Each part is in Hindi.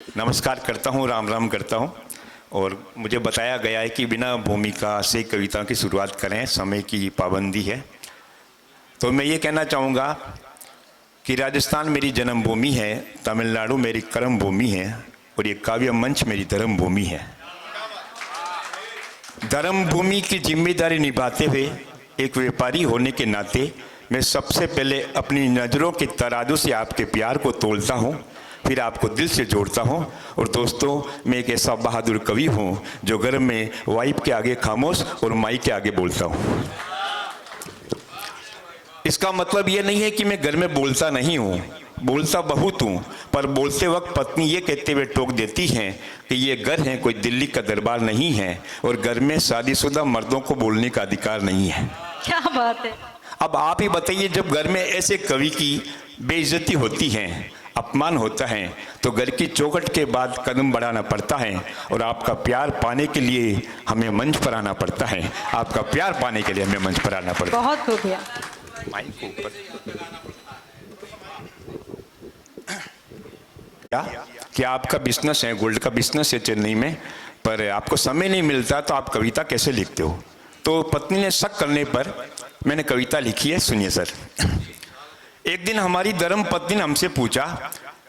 नमस्कार करता हूँ, राम राम करता हूँ। और मुझे बताया गया है कि बिना भूमिका से कविता की शुरुआत करें, समय की पाबंदी है। तो मैं ये कहना चाहूँगा कि राजस्थान मेरी जन्मभूमि है, तमिलनाडु मेरी कर्म भूमि है और ये काव्य मंच मेरी धर्म भूमि है। धर्म भूमि की जिम्मेदारी निभाते हुए एक व्यापारी होने के नाते मैं सबसे पहले अपनी नज़रों के तराजू से आपके प्यार को तोलता हूँ, फिर आपको दिल से जोड़ता हूँ। और दोस्तों, मैं एक ऐसा बहादुर कवि हूँ जो घर में वाइफ के आगे खामोश और माई के आगे बोलता हूँ। इसका मतलब ये नहीं है कि मैं घर में बोलता नहीं हूँ, बोलता बहुत हूँ, पर बोलते वक्त पत्नी ये कहते हुए टोक देती हैं कि ये घर है, कोई दिल्ली का दरबार नहीं है और घर में शादीशुदा मर्दों को बोलने का अधिकार नहीं है। क्या बात है। अब आप ही बताइए, जब घर में ऐसे कवि की बेइज्जती होती है, अपमान होता है, तो घर की चौखट के बाद कदम बढ़ाना पड़ता है और आपका प्यार पाने के लिए हमें मंच पर आना पड़ता है। आपका प्यार पाने के लिए हमें मंच पर आना पड़ता है। बहुत हो गया। माइक को ऊपर क्या आपका बिजनेस है, गोल्ड का बिजनेस है चेन्नई में, पर आपको समय नहीं मिलता तो आप कविता कैसे लिखते हो? तो पत्नी ने शक करने पर मैंने कविता लिखी है, सुनिए सर। एक दिन हमारी धर्म पत्नी ने हमसे पूछा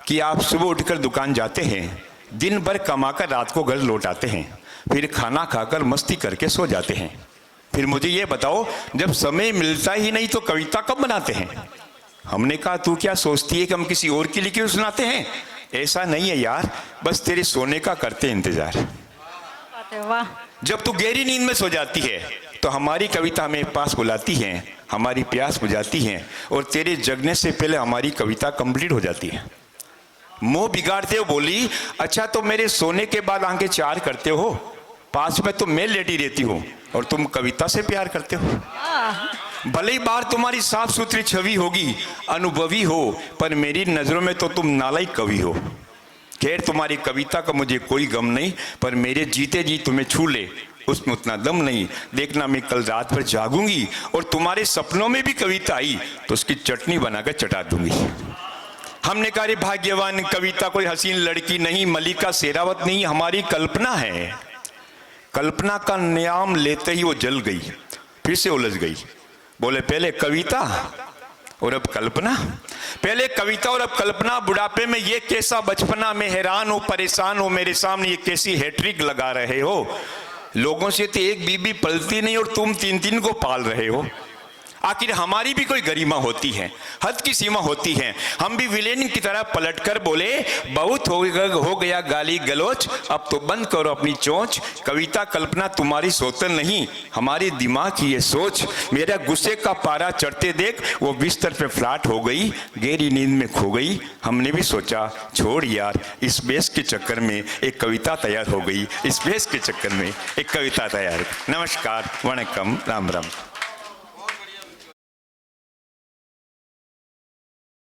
कि आप सुबह उठकर दुकान जाते हैं, दिन भर कमाकर रात को घर लौट आते हैं, फिर खाना खाकर मस्ती करके सो जाते हैं, फिर मुझे ये बताओ, जब समय मिलता ही नहीं तो कविता कब बनाते हैं? हमने कहा, तू क्या सोचती है कि हम किसी और की लिखी हुई सुनाते हैं? ऐसा नहीं है यार, बस तेरे सोने का करते हैं इंतजार। वाह। जब तू गहरी नींद में सो जाती है तो हमारी कविता हमें पास बुलाती है, हमारी प्यास बुझाती है और तेरे जगने से पहले हमारी कविता कंप्लीट हो जाती है। मुंह बिगाड़ते हो बोली, अच्छा तो मेरे सोने के बाद आंखें चार करते हो, पास में तो मैं लेटी रहती हूँ और तुम कविता से प्यार करते हो। भले ही बाहर तुम्हारी साफ सुथरी छवि होगी, अनुभवी हो, पर मेरी नजरों में तो तुम नालायक कवि हो। खैर, तुम्हारी कविता का मुझे कोई गम नहीं, पर मेरे जीते जी तुम्हें छू ले उसमें उतना दम नहीं। देखना, मैं कल रात भर जागूंगी और तुम्हारे सपनों में भी कविता आई तो उसकी चटनी बनाकर चटा दूंगी। हमने कहा, भाग्यवान कविता कोई हसीन लड़की नहीं, मलिका शेरावत नहीं, हमारी कल्पना है। कल्पना का नाम लेते ही वो जल गई, फिर से उलझ गई। बोले, पहले कविता और अब कल्पना, पहले कविता और अब कल्पना। बुढ़ापे में ये कैसा बचपना, में हैरान हो, परेशान हो, मेरे सामने ये कैसी हैट्रिक लगा रहे हो। लोगों से तो एक बीबी पलती नहीं और तुम तीन तीन को पाल रहे हो। आखिर हमारी भी कोई गरिमा होती है, हद की सीमा होती है। हम भी विलेन की तरह पलटकर बोले, बहुत हो गया गाली गलोच, अब तो बंद करो अपनी चोंच। कविता कल्पना तुम्हारी सोतन नहीं, हमारी दिमाग की ये सोच। मेरा गुस्से का पारा चढ़ते देख वो बिस्तर पे फ्लैट हो गई, गहरी नींद में खो गई। हमने भी सोचा, छोड़ यार, इस बेस के चक्कर में एक कविता तैयार हो गई, इस बेस के चक्कर में एक कविता तैयार। नमस्कार, वणक्कम, राम राम।